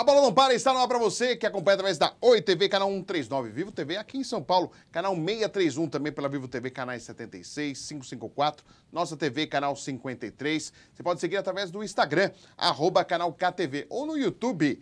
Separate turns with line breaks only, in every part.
bola não para, está no ar para você que acompanha através da Oi TV, canal 139, Vivo TV aqui em São Paulo, canal 631 também pela Vivo TV, canais 76, 554, Nossa TV, canal 53. Você pode seguir através do Instagram, @canal KTV, ou no YouTube,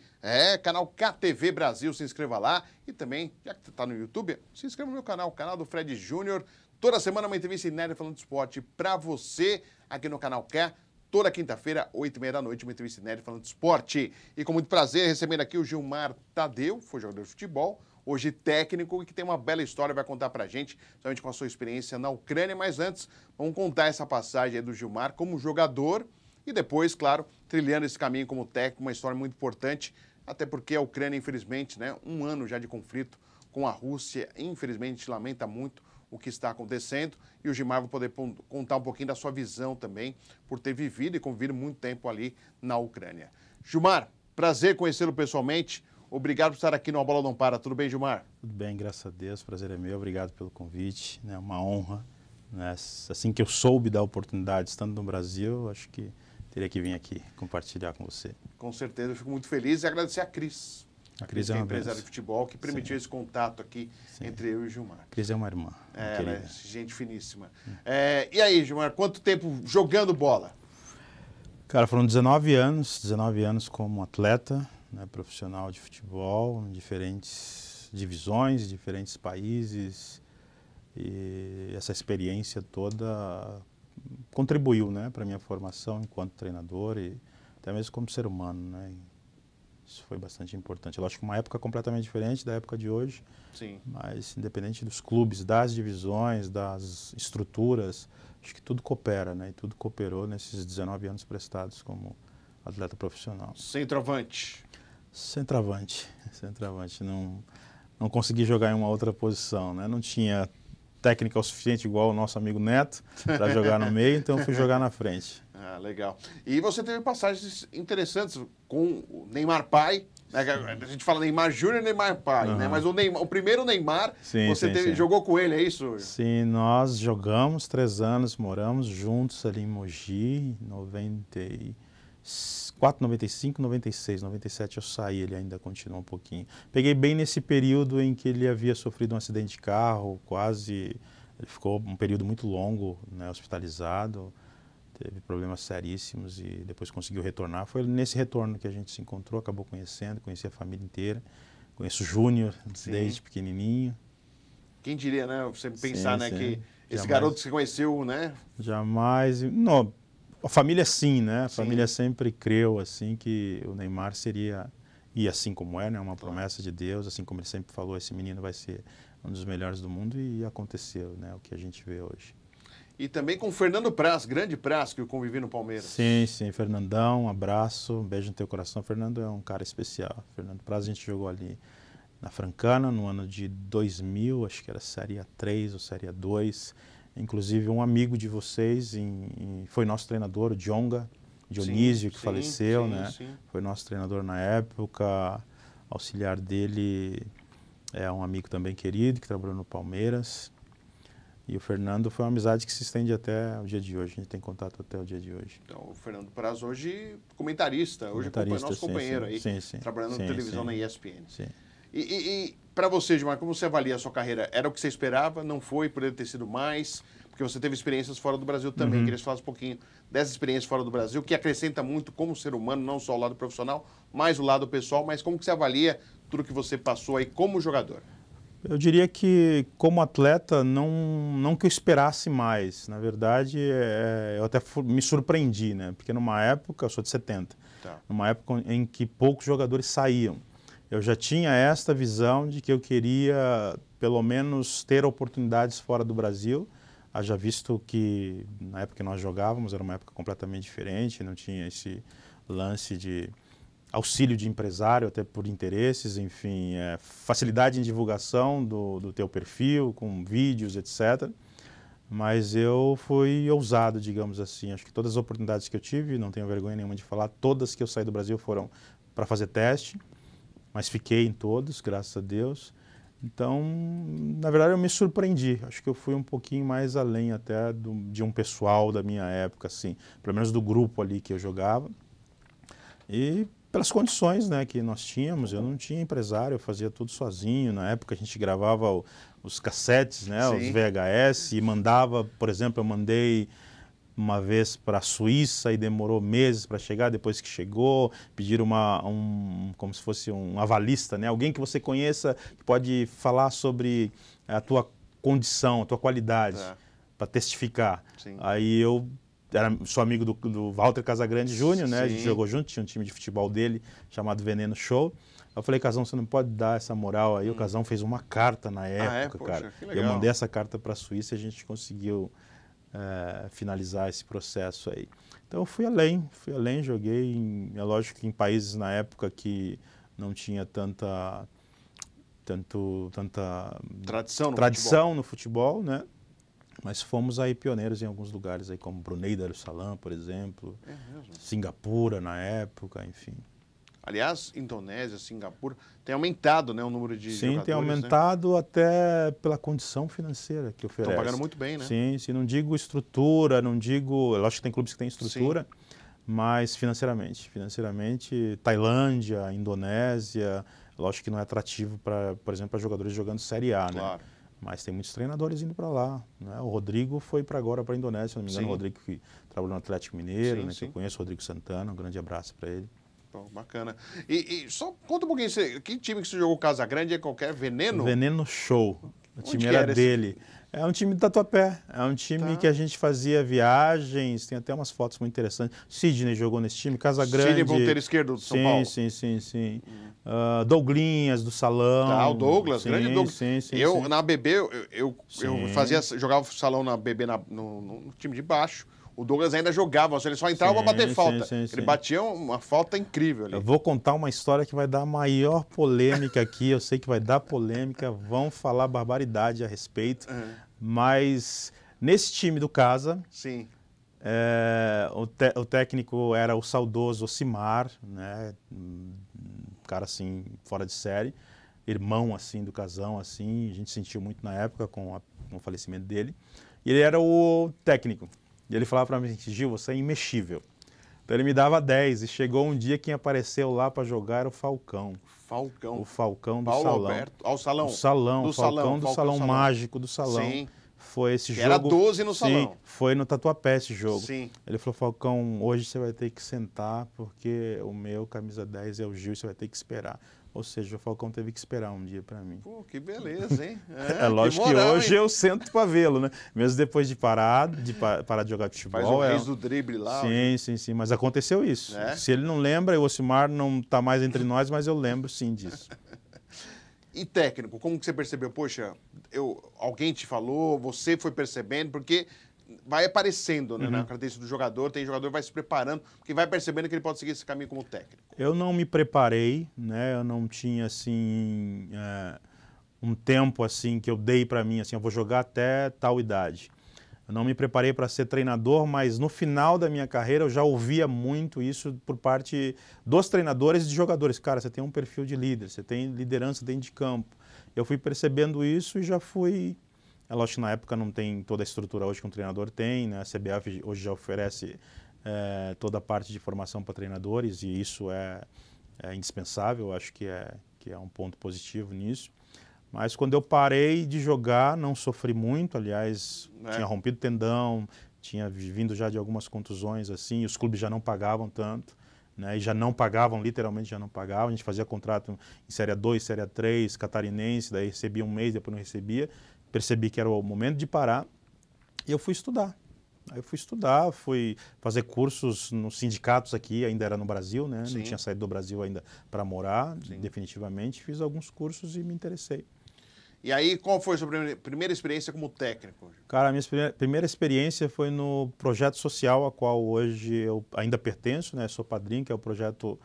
canal KTV Brasil, se inscreva lá. E também, já que você está no YouTube, se inscreva no meu canal, o canal do Fred Júnior. Toda semana uma entrevista inédita falando de esporte para você, aqui no canal Quer. Toda quinta-feira, 8h30 da noite, uma entrevista inédita falando de esporte. E com muito prazer, recebendo aqui o Gilmar Tadeu, foi jogador de futebol, hoje técnico e que tem uma bela história, vai contar pra gente, somente com a sua experiência na Ucrânia. Mas antes, vamos contar essa passagem aí do Gilmar como jogador e depois, claro, trilhando esse caminho como técnico, uma história muito importante, até porque a Ucrânia, infelizmente, né, um ano já de conflito com a Rússia, infelizmente, lamenta muito o que está acontecendo, e o Gilmar vai poder contar um pouquinho da sua visão também, por ter vivido e convivido muito tempo ali na Ucrânia. Gilmar, prazer conhecê-lo pessoalmente, obrigado por estar aqui no A Bola Não Para. Tudo bem, Gilmar?
Tudo bem, graças a Deus, prazer é meu, obrigado pelo convite, é uma honra, né? Assim que eu soube da oportunidade, estando no Brasil, acho que teria que vir aqui compartilhar com você.
Com certeza, eu fico muito feliz e agradecer a Cris.
A Cris é uma
empresária de futebol que permitiu
Sim.
esse contato aqui entre eu e o Gilmar.
A Cris é uma irmã.
Ela é gente finíssima. E aí, Gilmar, quanto tempo jogando bola?
Cara, foram 19 anos como atleta, né, profissional de futebol, em diferentes divisões, diferentes países. E essa experiência toda contribuiu, né, para a minha formação enquanto treinador e até mesmo como ser humano, né? Isso foi bastante importante. Eu acho que uma época completamente diferente da época de hoje.
Sim.
Mas independente dos clubes, das divisões, das estruturas, acho que tudo coopera, né? E tudo cooperou nesses 19 anos prestados como atleta profissional.
Centroavante.
Centroavante. Não consegui jogar em uma outra posição, né? Não tinha técnica o suficiente igual o nosso amigo Neto para jogar no meio, então eu fui jogar na frente.
Ah, legal. E você teve passagens interessantes com o Neymar pai, né? A gente fala Neymar Júnior e Neymar pai, né? Mas o primeiro Neymar, jogou com ele, é isso?
Sim, nós jogamos 3 anos, moramos juntos ali em Mogi, 94, 95, 96, 97 eu saí, ele ainda continuou um pouquinho. Peguei bem nesse período em que ele havia sofrido um acidente de carro, ele ficou um período muito longo, né, hospitalizado. Teve problemas seríssimos e depois conseguiu retornar. Foi nesse retorno que a gente se encontrou, acabou conheci a família inteira. Conheço o Júnior desde pequenininho.
Quem diria, né? Você pensar, né, que esse
Jamais,
garoto que você conheceu, né?
Jamais. Não, a família sim, né? A família sempre creu assim que o Neymar seria, e assim como é, né, uma promessa de Deus, assim como ele sempre falou, esse menino vai ser um dos melhores do mundo, e aconteceu, né, o que a gente vê hoje.
E também com o Fernando Praz, grande Praz, que eu convivi no Palmeiras.
Sim, Fernandão, um abraço, um beijo no teu coração. Fernando é um cara especial. Fernando Praz, a gente jogou ali na Francana no ano de 2000, acho que era Série A3 ou Série A2. Inclusive um amigo de vocês foi nosso treinador, o Dionísio, que faleceu, né? Foi nosso treinador na época. Auxiliar dele é um amigo também querido, que trabalhou no Palmeiras. E o Fernando foi uma amizade que se estende até o dia de hoje, a gente tem contato até o dia de hoje.
Então, o Fernando Praz hoje comentarista, hoje nosso companheiro aí, trabalhando na televisão na ESPN.
Sim.
E para você, Gilmar, como você avalia a sua carreira? Era o que você esperava? Não foi? Poderia ter sido mais? Porque você teve experiências fora do Brasil também. Queria que você falasse um pouquinho dessa experiência fora do Brasil, que acrescenta muito como ser humano, não só o lado profissional, mas o lado pessoal. Mas como que você avalia tudo que você passou aí como jogador?
Eu diria que, como atleta, não que eu esperasse mais. Na verdade, eu até me surpreendi, né? Porque numa época, eu sou de 70, numa época em que poucos jogadores saíam, eu já tinha esta visão de que eu queria, pelo menos, ter oportunidades fora do Brasil. Haja visto que, na época que nós jogávamos, era uma época completamente diferente, não tinha esse lance de auxílio de empresário, até por interesses, enfim, facilidade em divulgação do teu perfil, com vídeos, etc. Mas eu fui ousado, digamos assim. Acho que todas as oportunidades que eu tive, não tenho vergonha nenhuma de falar, todas que eu saí do Brasil foram para fazer teste, mas fiquei em todos, graças a Deus. Então, na verdade, eu me surpreendi. Acho que eu fui um pouquinho mais além até de um pessoal da minha época, assim, pelo menos do grupo ali que eu jogava. E Pelas condições, né, que nós tínhamos, eu não tinha empresário, eu fazia tudo sozinho. Na época a gente gravava os cassetes, né, os VHS, e mandava, por exemplo, eu mandei uma vez para a Suíça e demorou meses para chegar. Depois que chegou, pediram como se fosse um avalista, né, alguém que você conheça, que pode falar sobre a tua condição, a tua qualidade, para testificar.
Sim.
Aí eu sou amigo do Walter Casagrande Júnior, né? A gente jogou junto, tinha um time de futebol dele chamado Veneno Show. Eu falei, Casão, você não pode dar essa moral aí. O Casão fez uma carta na época,
Poxa,
cara.
que legal.
Eu mandei essa carta para a Suíça e a gente conseguiu finalizar esse processo aí. Então eu fui além, joguei, é lógico que em países na época que não tinha tanta tradição no futebol, né? Mas fomos aí pioneiros em alguns lugares, aí, como Brunei Darussalam, por exemplo, Singapura na época, enfim.
Aliás, Indonésia, Singapura, tem aumentado, né, o número de jogadores.
Sim, tem aumentado, né? Até pela condição financeira que oferece.
Estão pagando muito bem, né?
Sim, não digo estrutura, não digo... Lógico que tem clubes que têm estrutura, mas financeiramente. Tailândia, Indonésia, lógico que não é atrativo, por exemplo, para jogadores jogando Série A,
claro,
né? Mas tem muitos treinadores indo para lá, né? O Rodrigo foi agora para a Indonésia, se não me engano, o Rodrigo que trabalhou no Atlético Mineiro, né? Que eu conheço, o Rodrigo Santana, um grande abraço para ele.
Pô, bacana. E só conta um pouquinho, que time que você jogou Casagrande é qualquer? Veneno?
Veneno Show. O time era dele. É um time do Tatuapé. É um time que a gente fazia viagens, tem até umas fotos muito interessantes. Sidney jogou nesse time, Casagrande.
Sidney, ponteiro esquerdo do São Paulo.
Sim. Douglinhas, do Salão.
O Douglas, grande Douglas.
Sim.
Na BB, eu jogava salão na BB no time de baixo. O Douglas ainda jogava, ele só entrava para bater falta. Ele batia uma falta incrível ali.
Eu vou contar uma história que vai dar a maior polêmica aqui. Eu sei que vai dar polêmica, vão falar barbaridade a respeito. Mas nesse time do Casa, o técnico era o saudoso Ocimar, né? Um cara assim, fora de série. Irmão assim do Casão, assim. A gente sentiu muito na época com o falecimento dele. E ele era o técnico. E ele falava para mim, Gil, você é imexível. Então ele me dava 10 e chegou um dia quem apareceu lá para jogar era o Falcão.
Falcão.
O Falcão do
Paulo
Salão.
Alberto. Ao Salão.
O Salão, Falcão do Salão mágico do Salão.
Sim.
Foi esse jogo.
Era 12 no Salão.
Sim, foi no Tatuapé esse jogo.
Sim.
Ele falou, Falcão, hoje você vai ter que sentar porque o meu camisa 10 é o Gil e você vai ter que esperar. Ou seja, o Falcão teve que esperar um dia para mim.
Pô, que beleza, hein?
É lógico que hoje eu sento para vê-lo, né? Mesmo depois de parar de jogar futebol.
Faz o reis do drible lá.
Sim. Mas aconteceu isso. Se ele não lembra, o Ocimar não está mais entre nós, mas eu lembro sim disso.
E técnico, como que você percebeu? Poxa, alguém te falou, você foi percebendo, porque vai aparecendo, né, na característica do jogador, tem jogador que vai se preparando, porque vai percebendo que ele pode seguir esse caminho como técnico.
Eu não me preparei, né? Eu não tinha assim um tempo assim que eu dei para mim, assim, eu vou jogar até tal idade. Eu não me preparei para ser treinador, mas no final da minha carreira eu já ouvia muito isso por parte dos treinadores e de jogadores. Cara, você tem um perfil de líder, você tem liderança dentro de campo. Eu fui percebendo isso e já fui... É lógico que na época não tem toda a estrutura hoje que um treinador tem, né? A CBF hoje já oferece toda a parte de formação para treinadores e isso é indispensável, eu acho que é um ponto positivo nisso. Mas quando eu parei de jogar, não sofri muito, aliás, tinha rompido tendão, tinha vindo já de algumas contusões assim, os clubes já não pagavam tanto, né? E já não pagavam, literalmente já não pagavam, a gente fazia contrato em Série 2, Série 3, catarinense, daí recebia um mês, depois não recebia. Percebi que era o momento de parar e eu fui estudar. Aí eu fui fazer cursos nos sindicatos aqui, ainda era no Brasil, né? Não tinha saído do Brasil ainda para morar, definitivamente. Fiz alguns cursos e me interessei.
E aí, qual foi a sua primeira experiência como técnico?
Cara, a minha primeira experiência foi no projeto social, a qual hoje eu ainda pertenço, né? Sou padrinho, que é o projeto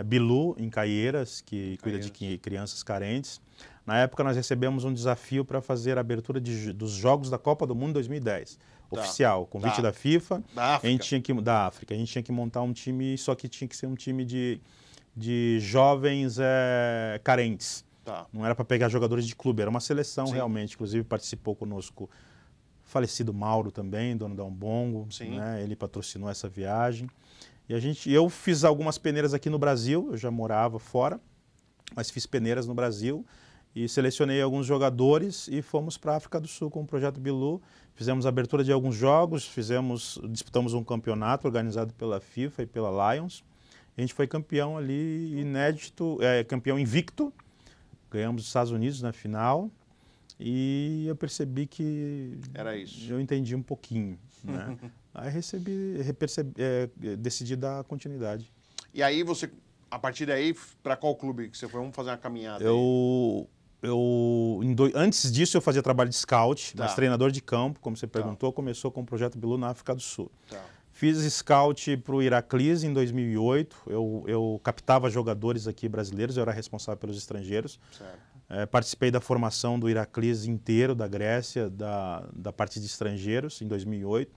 Bilu, em Caieiras, que cuida de crianças carentes. Na época, nós recebemos um desafio para fazer a abertura dos Jogos da Copa do Mundo 2010. Oficial, convite da FIFA.
Da África.
Da África. A gente tinha que montar um time, só que tinha que ser um time de jovens carentes. Não era para pegar jogadores de clube, era uma seleção realmente. Inclusive, participou conosco o falecido Mauro também, dono da Umbongo. Né? Ele patrocinou essa viagem. eu fiz algumas peneiras aqui no Brasil, eu já morava fora, mas fiz peneiras no Brasil e selecionei alguns jogadores e fomos para a África do Sul com o Projeto Bilu. Fizemos a abertura de alguns jogos, disputamos um campeonato organizado pela FIFA e pela Lions. A gente foi campeão ali, inédito, campeão invicto. Ganhamos os Estados Unidos na final e eu percebi que...
Era isso.
Eu entendi um pouquinho, né? Aí decidi dar continuidade.
E aí você, a partir daí, para qual clube que você foi? Vamos fazer uma caminhada
Antes disso eu fazia trabalho de scout,
tá.
mas treinador de campo, como você perguntou, começou com o Projeto Bilu na África do Sul.
Tá.
Fiz scout para o Heracles em 2008, eu captava jogadores aqui brasileiros, eu era responsável pelos estrangeiros. Participei da formação do Heracles inteiro, da Grécia, da parte de estrangeiros, em 2008.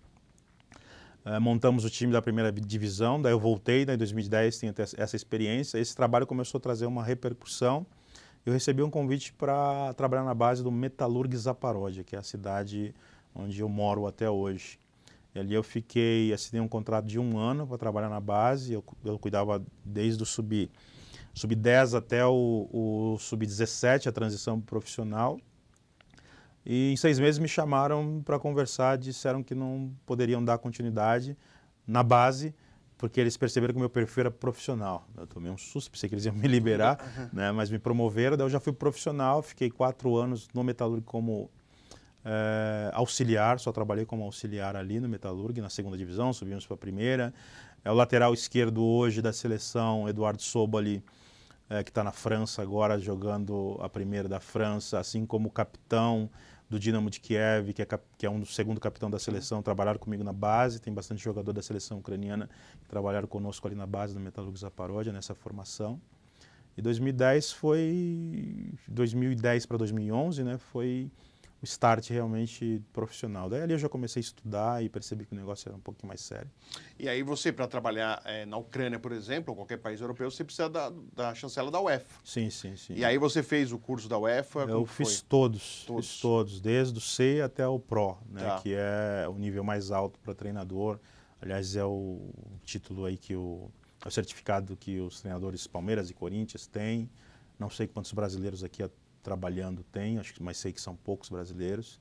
Montamos o time da primeira divisão, daí eu voltei, daí em 2010 tenho essa experiência. Esse trabalho começou a trazer uma repercussão. Eu recebi um convite para trabalhar na base do Metalurg Zaporozhye, que é a cidade onde eu moro até hoje. E ali eu assinei um contrato de 1 ano para trabalhar na base, eu cuidava desde o sub-10 até o sub-17, a transição profissional. E em 6 meses me chamaram para conversar, disseram que não poderiam dar continuidade na base, porque eles perceberam que o meu perfil era profissional. Eu tomei um susto, pensei que eles iam me liberar, né? Mas me promoveram, daí eu já fui profissional, fiquei 4 anos no Metalurg como auxiliar, só trabalhei como auxiliar ali no Metalurg, na 2ª divisão, subimos para a primeira. O lateral esquerdo hoje da seleção, Eduardo Soboli, que está na França agora, jogando a primeira da França, assim como o capitão do Dinamo de Kiev, que é o segundo capitão da seleção, trabalharam comigo na base. Tem bastante jogador da seleção ucraniana que trabalharam conosco ali na base do Metalurg Zaporozhye, nessa formação. E 2010 para 2011, né, foi o start realmente profissional. Daí ali eu já comecei a estudar e percebi que o negócio era um pouquinho mais sério.
E aí você, para trabalhar na Ucrânia, por exemplo, ou qualquer país europeu, você precisa da chancela da UEFA.
Sim, sim, sim.
E aí você fez o curso da UEFA?
Eu fiz todos, desde o C até o Pro, né,
tá.
Que é o nível mais alto para treinador. Aliás, é o título aí é o certificado que os treinadores Palmeiras e Corinthians têm. Não sei quantos brasileiros aqui trabalhando tem, mas sei que são poucos brasileiros.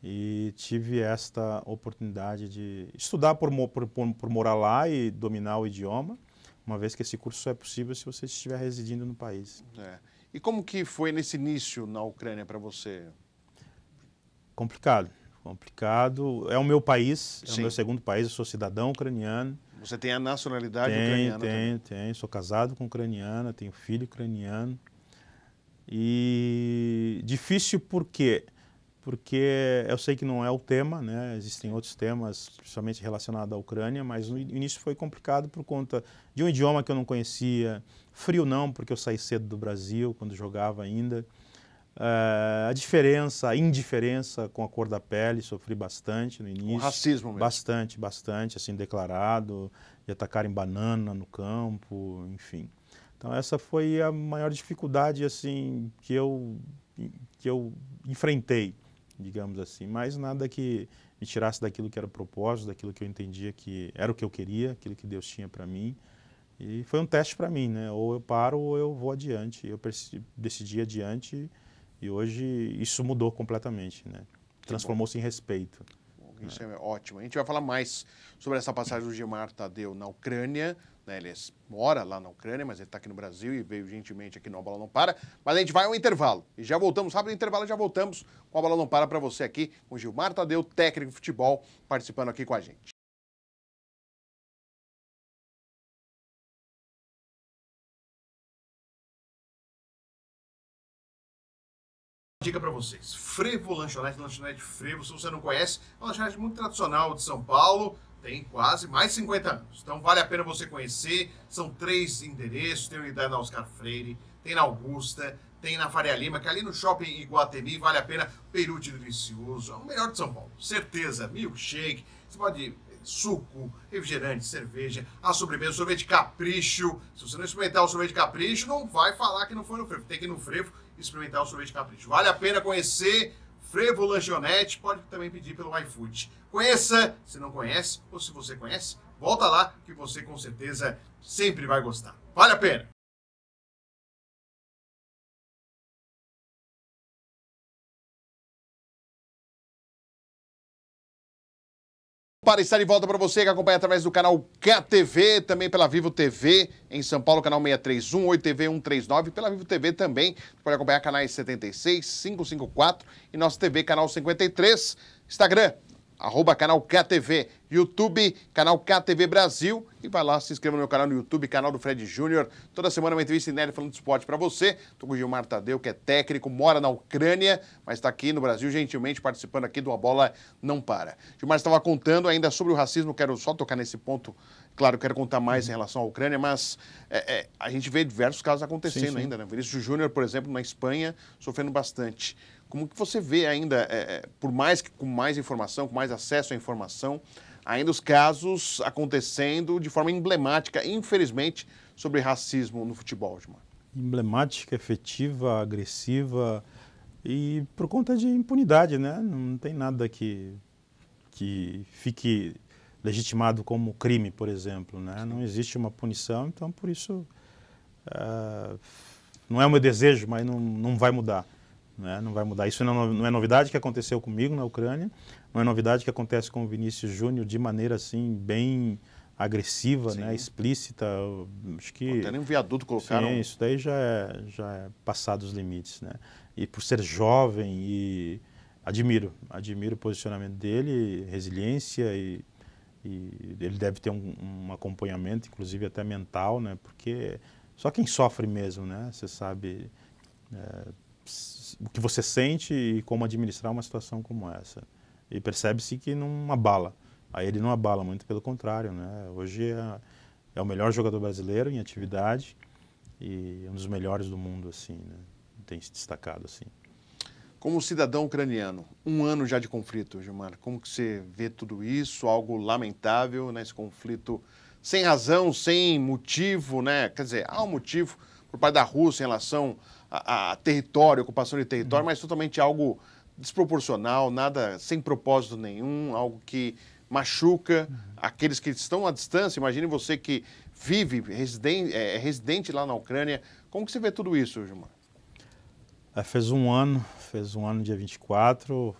E tive esta oportunidade de estudar por morar lá e dominar o idioma, uma vez que esse curso só é possível se você estiver residindo no país.
E como que foi nesse início na Ucrânia para você?
Complicado. É o meu país, é
Sim.
o meu segundo país, eu sou cidadão ucraniano.
Você tem a nacionalidade ucraniana também?
Tenho. Sou casado com ucraniana, tenho filho ucraniano. E difícil por quê? Porque eu sei que não é o tema, né? Existem outros temas, principalmente relacionados à Ucrânia, mas no início foi complicado por conta de um idioma que eu não conhecia, frio não, porque eu saí cedo do Brasil, quando jogava ainda. A indiferença com a cor da pele, sofri bastante no início.
O racismo mesmo?
Bastante, assim, declarado, de atacarem banana no campo, enfim. Então essa foi a maior dificuldade assim que eu enfrentei, digamos assim, mas nada que me tirasse daquilo que era o propósito, daquilo que eu entendia que era o que eu queria, aquilo que Deus tinha para mim. E foi um teste para mim, né? Ou eu paro ou eu vou adiante. Eu decidi ir adiante e hoje isso mudou completamente, né? Transformou-se em respeito.
Isso é ótimo. A gente vai falar mais sobre essa passagem do Gilmar Tadeu na Ucrânia. Né? Ele mora lá na Ucrânia, mas ele está aqui no Brasil e veio gentilmente aqui no A Bola Não Para. Mas a gente vai ao intervalo. E já voltamos, rápido intervalo, já voltamos com A Bola Não Para para você aqui, com o Gilmar Tadeu, técnico de futebol, participando aqui com a gente. Dica para vocês, Frevo lanchonete Frevo, se você não conhece, é uma lanchonete muito tradicional de São Paulo, tem quase mais de 50 anos, então vale a pena você conhecer. São 3 endereços, tem unidade na Oscar Freire, tem na Augusta, tem na Faria Lima, que ali no Shopping Iguatemi, vale a pena, peruche delicioso, é o melhor de São Paulo, certeza, milkshake, você pode suco, refrigerante, cerveja, a sobremesa, sorvete capricho. Se você não experimentar o sorvete capricho, não vai falar que não foi no Frevo, tem que ir no Frevo experimentar o sorvete capricho. Vale a pena conhecer Frevo Lanchonete, pode também pedir pelo iFood. Conheça, se não conhece, ou se você conhece,
Volta lá que você com certeza sempre vai gostar. Vale a pena! Para estar de volta para você que acompanha através do canal KTV, também pela Vivo TV, em São Paulo, canal 631, 8TV 139, pela Vivo TV também, você pode acompanhar canais 76, 554 e nossa TV, canal 53, Instagram, @canal KTV, YouTube, canal KTV Brasil, e vai lá, se inscreva no meu canal no YouTube, canal do Fred Júnior. Toda semana uma entrevista inédita falando de esporte para você. Tô com o Gilmar Tadeu, que é técnico, mora na Ucrânia, mas está aqui no Brasil, gentilmente participando aqui do A Bola Não Para. Gilmar estava contando ainda sobre o racismo, quero só tocar nesse ponto. Claro, quero contar mais em relação à Ucrânia, mas a gente vê diversos casos acontecendo ainda, né? Vinícius Júnior, por exemplo, na Espanha, sofrendo bastante. Como que você vê ainda, por mais que com mais informação, com mais acesso à informação, ainda os casos acontecendo de forma emblemática, infelizmente, sobre racismo no futebol, Gilmar?
Emblemática, efetiva, agressiva e por conta de impunidade, né? Não tem nada que fique legitimado como crime, por exemplo, né? Não existe uma punição, então por isso não é o meu desejo, mas não vai mudar. Né? Não vai mudar. Isso não é novidade que aconteceu comigo na Ucrânia, não é novidade que acontece com o Vinícius Júnior de maneira assim bem agressiva, né? Explícita. Acho que
até nem um viaduto colocaram.
Sim, isso daí já é passado os limites, né? E por ser jovem e admiro o posicionamento dele, resiliência e ele deve ter um acompanhamento, inclusive até mental, né? Porque só quem sofre mesmo, né? Você sabe o que você sente e como administrar uma situação como essa. E percebe-se que não abala. Aí ele não abala, muito pelo contrário, né? Hoje é o melhor jogador brasileiro em atividade e um dos melhores do mundo, assim, né? Tem se destacado, assim.
Como cidadão ucraniano, 1 ano já de conflito, Gilmar, como que você vê tudo isso? Algo lamentável, né? Esse conflito sem razão, sem motivo, né? Quer dizer, há um motivo por parte da Rússia em relação a território, ocupação de território, mas totalmente algo desproporcional, nada sem propósito nenhum, algo que machuca aqueles que estão à distância. Imagine você que vive, residente lá na Ucrânia. Como que você vê tudo isso, Gilmar?
Fez um ano dia 24,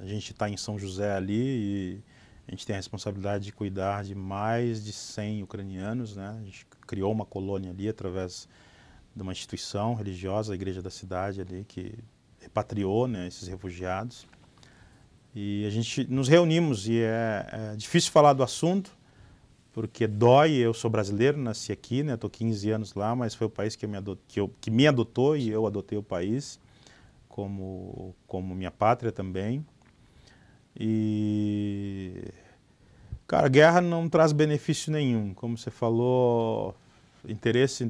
a gente está em São José ali e a gente tem a responsabilidade de cuidar de mais de 100 ucranianos, né? A gente criou uma colônia ali através de uma instituição religiosa, a Igreja da Cidade ali, que repatriou, né, esses refugiados. E a gente nos reunimos e é difícil falar do assunto, porque dói. Eu sou brasileiro, nasci aqui, né, estou 15 anos lá, mas foi o país que me adotou e eu adotei o país como minha pátria também. E, cara, guerra não traz benefício nenhum. Como você falou, interesse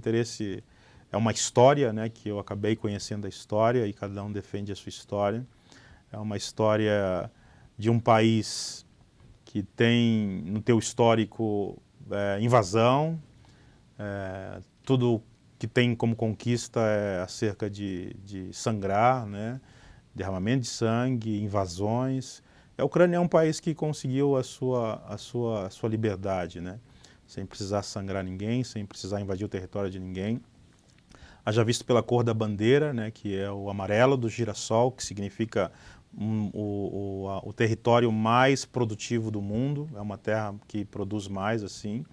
é uma história, né, que eu acabei conhecendo a história e cada um defende a sua história. É uma história de um país que tem no teu histórico invasão, tudo que tem como conquista é acerca de sangrar, né, derramamento de sangue, invasões. A Ucrânia é um país que conseguiu a sua liberdade, né, sem precisar sangrar ninguém, sem precisar invadir o território de ninguém. Haja visto pela cor da bandeira, né, que é o amarelo do girassol, que significa o território mais produtivo do mundo, é uma terra que produz mais, assim,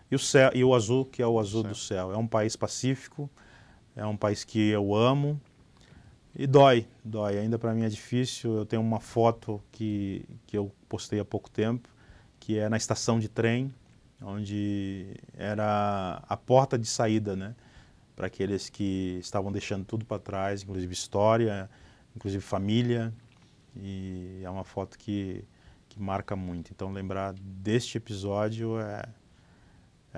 e o céu, e o azul, que é o azul do céu. É um país pacífico, é um país que eu amo, e dói, ainda para mim é difícil. Eu tenho uma foto que eu postei há pouco tempo, que é na estação de trem, onde era a porta de saída, né, para aqueles que estavam deixando tudo para trás, inclusive história, inclusive família, e é uma foto que marca muito. Então lembrar deste episódio é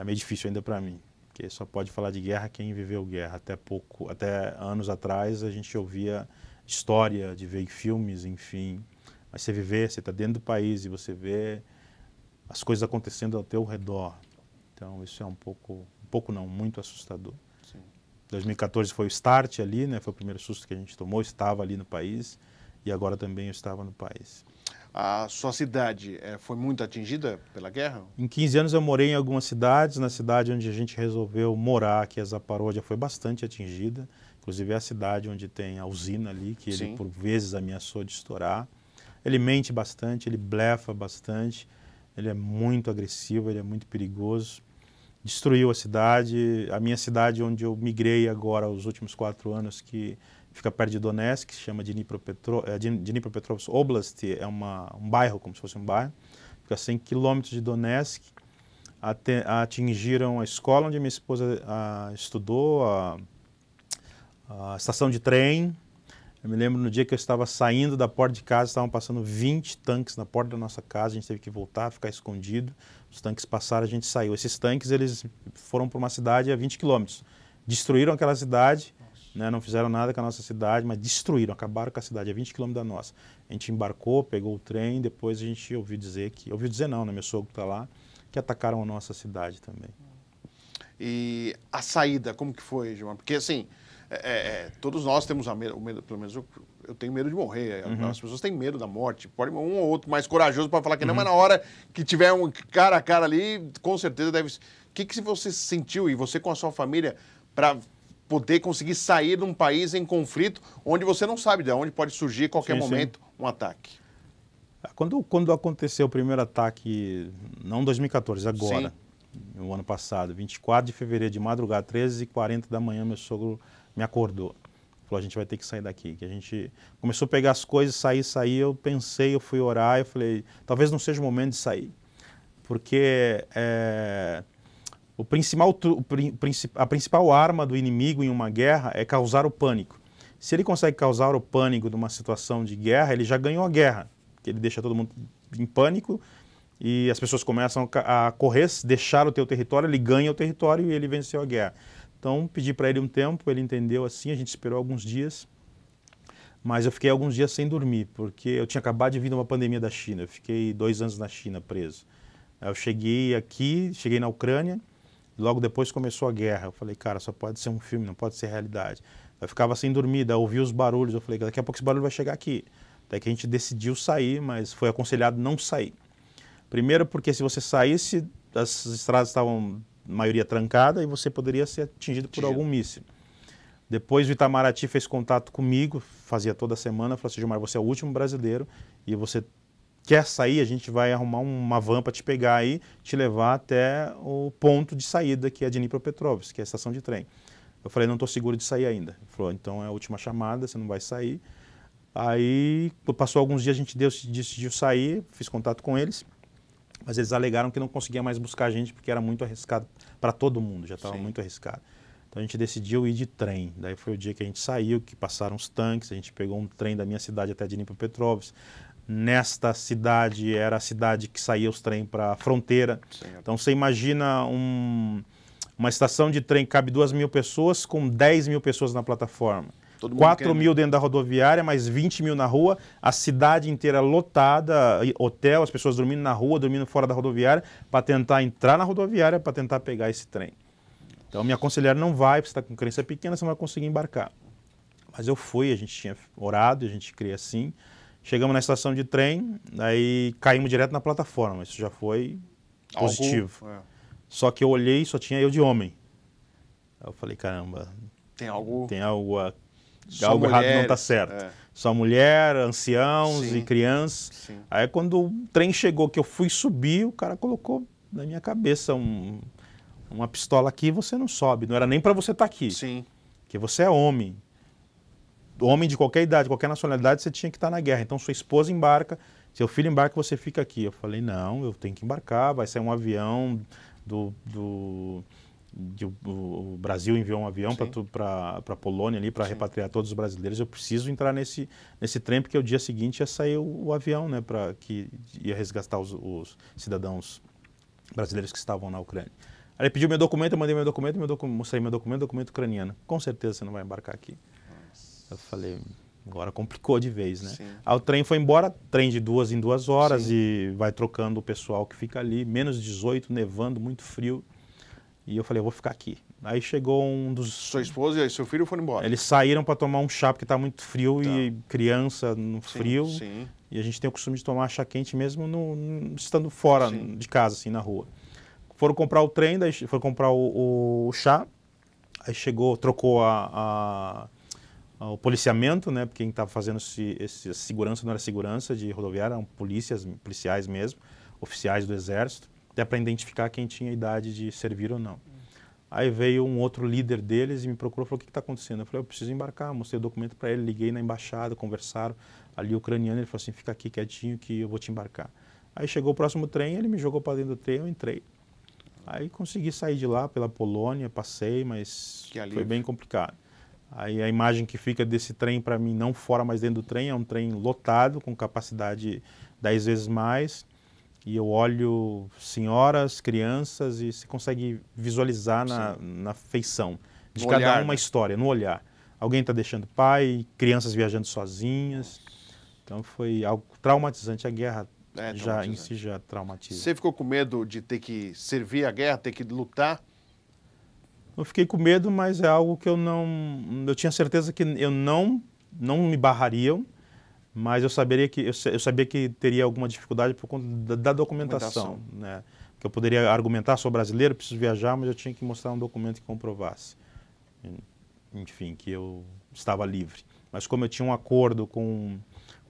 meio difícil ainda para mim, porque só pode falar de guerra quem viveu guerra. Até anos atrás a gente ouvia história de ver filmes, enfim, mas você está dentro do país e você vê as coisas acontecendo ao teu redor. Então isso é muito assustador. 2014 foi o start ali, né? Foi o primeiro susto que a gente tomou, estava ali no país e agora também eu estava no país.
A sua cidade foi muito atingida pela guerra?
Em 15 anos eu morei em algumas cidades. Na cidade onde a gente resolveu morar, que é Zaparódia, foi bastante atingida. Inclusive é a cidade onde tem a usina ali, que ele por vezes ameaçou de estourar. Ele mente bastante, ele blefa bastante, ele é muito agressivo, ele é muito perigoso. Destruiu a cidade. A minha cidade onde eu migrei agora os últimos 4 anos, que fica perto de Donetsk, se chama Dnipropetrovsk Oblast, é um bairro, como se fosse um bairro, fica a 100 quilômetros de Donetsk. Atingiram a escola onde minha esposa estudou, a estação de trem. Eu me lembro no dia que eu estava saindo da porta de casa, estavam passando 20 tanques na porta da nossa casa, a gente teve que voltar, ficar escondido. Os tanques passaram, a gente saiu. Esses tanques, eles foram para uma cidade a 20 quilômetros. Destruíram aquela cidade, né, não fizeram nada com a nossa cidade, mas destruíram, acabaram com a cidade, a 20 quilômetros da nossa. A gente embarcou, pegou o trem, depois a gente ouviu dizer não, né, meu sogro está lá, que atacaram a nossa cidade também.
E a saída, como que foi, Gilmar? Porque assim, todos nós temos o medo, pelo menos eu tenho medo de morrer. As pessoas têm medo da morte. Pode um ou outro mais corajoso para falar que não, mas na hora que tiver um cara a cara ali, com certeza deve... O que você sentiu, e você com a sua família, para poder conseguir sair de um país em conflito, onde você não sabe de onde pode surgir a qualquer momento um ataque?
Quando aconteceu o primeiro ataque, não em 2014, agora, no ano passado, 24 de fevereiro, de madrugada, 13h40 da manhã, meu sogro me acordou. Falou, a gente vai ter que sair daqui. Que a gente começou a pegar as coisas, sair, eu pensei, eu fui orar, eu falei, talvez não seja o momento de sair. Porque a principal arma do inimigo em uma guerra é causar o pânico. Se ele consegue causar o pânico numa situação de guerra, ele já ganhou a guerra. Porque ele deixa todo mundo em pânico e as pessoas começam a correr, deixar o teu território, ele ganha o território e ele venceu a guerra. Então, pedi para ele um tempo, ele entendeu assim, a gente esperou alguns dias, mas eu fiquei alguns dias sem dormir, porque eu tinha acabado de vir de uma pandemia da China, eu fiquei 2 anos na China preso. Eu cheguei aqui, cheguei na Ucrânia, e logo depois começou a guerra. Eu falei, cara, só pode ser um filme, não pode ser realidade. Eu ficava sem dormir, daí eu ouvi os barulhos, eu falei, daqui a pouco esse barulho vai chegar aqui. Daí que a gente decidiu sair, mas foi aconselhado não sair. Primeiro porque se você saísse, as estradas estavam, a maioria trancada, e você poderia ser atingido por algum míssil. Depois o Itamaraty fez contato comigo, fazia toda semana, falou assim, Gilmar, você é o último brasileiro e você quer sair, a gente vai arrumar uma van para te pegar aí, te levar até o ponto de saída, que é Dnipropetrovsk, que é a estação de trem. Eu falei, não estou seguro de sair ainda. Ele falou, então é a última chamada, você não vai sair. Aí passou alguns dias, a gente decidiu sair, fiz contato com eles, mas eles alegaram que não conseguia mais buscar a gente porque era muito arriscado para todo mundo, já estava muito arriscado. Então a gente decidiu ir de trem. Daí foi o dia que a gente saiu, que passaram os tanques, a gente pegou um trem da minha cidade até Dnipropetrovsk. Nesta cidade era a cidade que saía os trens para a fronteira. Então você imagina uma estação de trem que cabe 2.000 pessoas com 10.000 pessoas na plataforma. 4.000 dentro da rodoviária, mais 20.000 na rua, a cidade inteira lotada, hotel, as pessoas dormindo na rua, dormindo fora da rodoviária, para tentar entrar na rodoviária, para tentar pegar esse trem. Então me aconselharam, não vai, porque você está com crença pequena, você não vai conseguir embarcar. Mas eu fui, a gente tinha orado, a gente cria assim. Chegamos na estação de trem, aí caímos direto na plataforma, isso já foi positivo. Só que eu olhei, só tinha eu de homem. Aí eu falei, caramba, tem algo errado não está certo. Só mulher, anciãos e crianças. Aí quando o trem chegou, que eu fui subir, o cara colocou na minha cabeça uma pistola aqui, você não sobe. Não era nem para você estar aqui. Porque você é homem. Homem de qualquer idade, qualquer nacionalidade, você tinha que estar na guerra. Então sua esposa embarca, seu filho embarca, você fica aqui. Eu falei, não, eu tenho que embarcar, vai sair um avião o Brasil enviou um avião para a Polônia ali para repatriar todos os brasileiros. Eu preciso entrar nesse trem, porque o dia seguinte ia sair o avião, né, que ia resgatar os cidadãos brasileiros que estavam na Ucrânia. Aí ele pediu meu documento, eu mandei meu documento, mostrei meu documento ucraniano. Com certeza você não vai embarcar aqui. Eu falei, agora complicou de vez, né? Aí o trem foi embora, trem de 2 em 2 horas e vai trocando o pessoal que fica ali, menos 18, nevando, muito frio. E eu falei, eu vou ficar aqui. Aí chegou um dos...
Sua esposa e seu filho foram embora?
Eles saíram para tomar um chá, porque estava muito frio e criança no frio. E a gente tem o costume de tomar chá quente mesmo estando fora de casa, assim, na rua. Foram comprar o trem, daí foram comprar o chá, aí chegou, trocou o policiamento, né? Porque quem estava fazendo essa segurança não era segurança de rodoviária, eram policiais mesmo, oficiais do Exército, até para identificar quem tinha idade de servir ou não. Aí veio um outro líder deles e me procurou e falou: o que está acontecendo? Eu falei: eu preciso embarcar. Mostrei o documento para ele, liguei na embaixada, conversaram. Ali o ucraniano, ele falou assim: fica aqui quietinho que eu vou te embarcar. Aí chegou o próximo trem, ele me jogou para dentro do trem, eu entrei. Aí consegui sair de lá pela Polônia, passei, mas foi bem complicado. Aí a imagem que fica desse trem para mim, não fora, mas dentro do trem, é um trem lotado, com capacidade 10 vezes mais. E eu olho senhoras, crianças e você consegue visualizar na feição de cada
olhar,
uma história, no olhar. Alguém está deixando pai, crianças viajando sozinhas. Então foi algo traumatizante. A guerra em si já traumatiza.
Você ficou com medo de ter que servir a guerra, ter que lutar?
Eu fiquei com medo, mas é algo que eu tinha certeza que não me barrariam. Mas eu sabia que teria alguma dificuldade por conta da documentação, né? Que eu poderia argumentar, sou brasileiro, preciso viajar, mas eu tinha que mostrar um documento que comprovasse, enfim, que eu estava livre. Mas como eu tinha um acordo com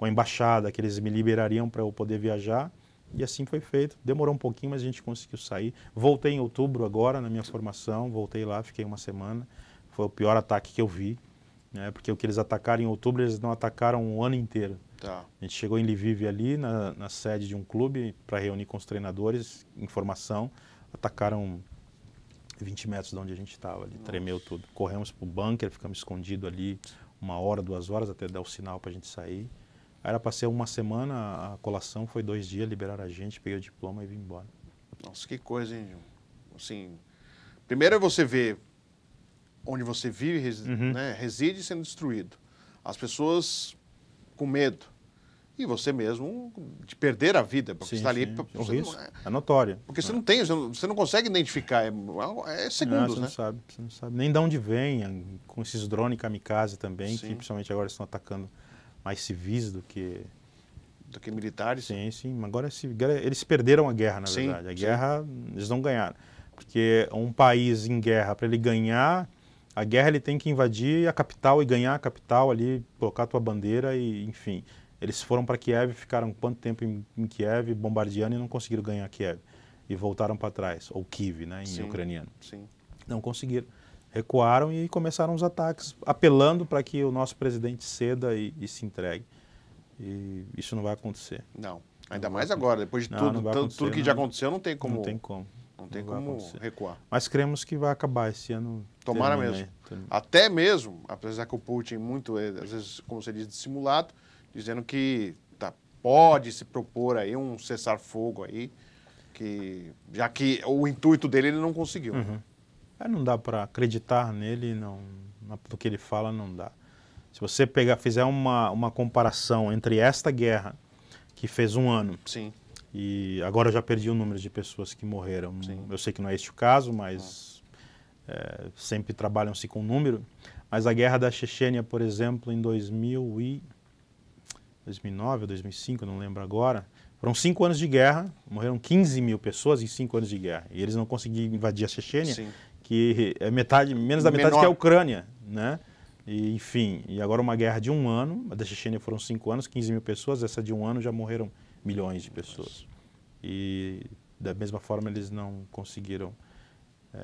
a embaixada, que eles me liberariam para eu poder viajar, e assim foi feito. Demorou um pouquinho, mas a gente conseguiu sair. Voltei em outubro agora, na minha formação, voltei lá, fiquei uma semana. Foi o pior ataque que eu vi. Porque o que eles atacaram em outubro, eles não atacaram o ano inteiro.
Tá.
A gente chegou em Lviv ali, na sede de um clube, para reunir com os treinadores, informação. Atacaram 20 metros de onde a gente estava ali, tremeu tudo. Corremos para o bunker, ficamos escondidos ali 1 hora, 2 horas, até dar o sinal para a gente sair. Aí era para ser uma semana, a colação foi 2 dias, liberaram a gente, peguei o diploma e vim embora.
Nossa, que coisa, hein, Gil? Assim, primeiro é você ver onde você vive, reside sendo destruído. As pessoas com medo. E você mesmo de perder a vida. Porque você está ali...
O risco é notório.
Porque você não consegue identificar. É segundos,
você
né?
Você não sabe nem de onde vem, com esses drones kamikaze também, que principalmente agora estão atacando mais civis do que
militares.
Sim. Agora eles perderam a guerra, na verdade. A guerra, eles não ganharam. Porque um país em guerra, para ele ganhar a guerra, ele tem que invadir a capital e ganhar a capital ali, colocar a tua bandeira e, enfim. Eles foram para Kiev, ficaram quanto tempo em Kiev, bombardeando, e não conseguiram ganhar Kiev. E voltaram para trás, ou Kiev, né, em ucraniano.
Sim.
Não conseguiram. Recuaram e começaram os ataques, apelando para que o nosso presidente ceda e se entregue. E isso não vai acontecer.
Não. Ainda mais agora, depois de tudo que já aconteceu, não tem como.
Não tem como.
Não tem como recuar.
Mas cremos que vai acabar esse ano.
Tomara mesmo. Até mesmo, apesar que o Putin muito, às vezes, como você diz, dissimulado, dizendo que pode se propor aí um cessar-fogo aí, já que o intuito dele ele não conseguiu.
Não dá para acreditar nele, do que ele fala não dá. Se você fizer uma comparação entre esta guerra, que fez 1 ano, e agora eu já perdi o número de pessoas que morreram. Eu sei que não é este o caso, mas sempre trabalham-se com número. Mas a guerra da Chechênia, por exemplo, em 2009 ou 2005, não lembro agora, foram 5 anos de guerra, morreram 15 mil pessoas em 5 anos de guerra. E eles não conseguiram invadir a Chechênia, que é menos da metade que a Ucrânia, né? E, enfim, e agora uma guerra de 1 ano, a da Chechênia foram 5 anos, 15 mil pessoas, essa de 1 ano já morreram milhões de pessoas. E da mesma forma eles não conseguiram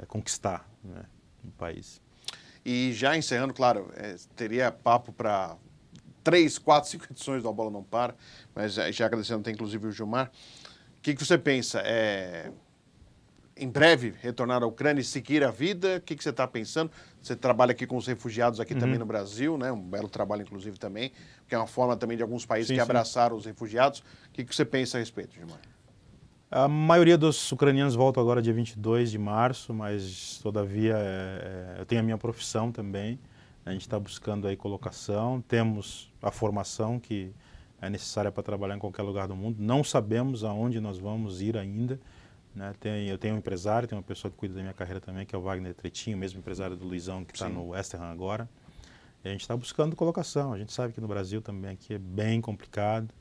conquistar, né, o país.
E já encerrando, claro, teria papo para 3, 4, 5 edições do A Bola Não Para, mas já agradecendo até inclusive o Gilmar. O que você pensa? Em breve retornar à Ucrânia e seguir a vida? O que você está pensando? Você trabalha aqui com os refugiados aqui também no Brasil, né? Um belo trabalho, inclusive, também, que é uma forma também de alguns países que abraçaram os refugiados. O que você pensa a respeito, Gilmar?
A maioria dos ucranianos volta agora dia 22 de março, mas, todavia, eu tenho a minha profissão também. A gente está buscando aí colocação, temos a formação que é necessária para trabalhar em qualquer lugar do mundo. Não sabemos aonde nós vamos ir ainda. Né? Eu tenho um empresário, tenho uma pessoa que cuida da minha carreira também, que é o Wagner Tretinho, o mesmo empresário do Luizão, que está no Westerham agora. E a gente está buscando colocação. A gente sabe que no Brasil também aqui é bem complicado.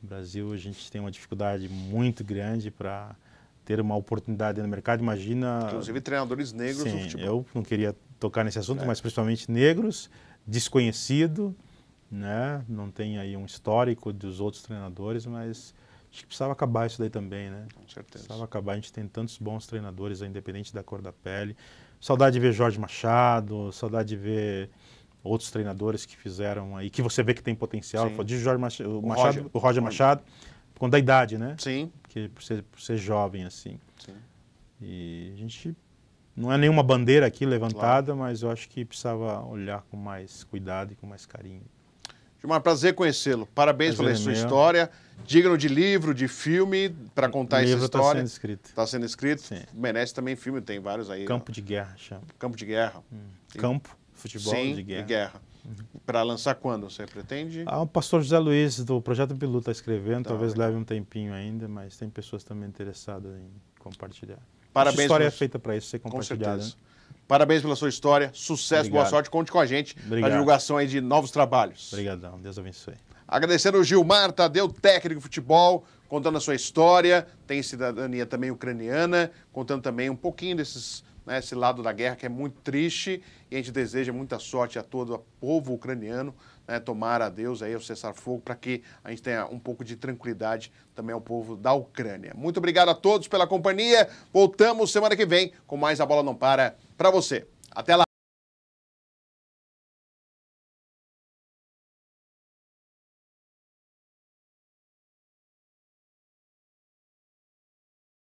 No Brasil, a gente tem uma dificuldade muito grande para ter uma oportunidade no mercado. Imagina...
Inclusive treinadores negros
sim,
no futebol.
Eu não queria tocar nesse assunto, mas principalmente negros, desconhecido, né? Não tem aí um histórico dos outros treinadores, mas acho que precisava acabar isso daí também, né?
Com certeza.
Precisava acabar. A gente tem tantos bons treinadores, independente da cor da pele. Saudade de ver Jorge Machado, saudade de ver outros treinadores que fizeram aí, que você vê que tem potencial. De Jorge Machado, o Roger Machado, por conta da idade, né?
Sim.
Porque por ser jovem, assim.
Sim.
E a gente... Não é nenhuma bandeira aqui levantada, mas eu acho que precisava olhar com mais cuidado e com mais carinho.
Gilmar, prazer conhecê-lo. Parabéns pela sua história. Digno de livro, de filme, para contar essa história.
Está sendo escrito.
Está sendo escrito.
Sim.
Merece também filme, tem vários aí.
Campo de Guerra, chama.
Campo de Guerra.
Campo, futebol de guerra.
Para lançar quando você pretende?
O pastor José Luiz, do Projeto Bilu, está escrevendo. Talvez leve um tempinho ainda, mas tem pessoas também interessadas em compartilhar.
Parabéns.
A história é feita para isso, ser compartilhada.
Com certeza. Parabéns pela sua história, sucesso, boa sorte, conte com a gente na divulgação aí de novos trabalhos.
Obrigadão, Deus abençoe.
Agradecendo o Gilmar Tadeu, técnico de futebol, contando a sua história, tem cidadania também ucraniana, contando também um pouquinho desses, né, esse lado da guerra que é muito triste, e a gente deseja muita sorte a todo o povo ucraniano, né, tomara a Deus aí o cessar-fogo para que a gente tenha um pouco de tranquilidade também ao povo da Ucrânia. Muito obrigado a todos pela companhia, voltamos semana que vem com mais A Bola Não Para você. Até lá!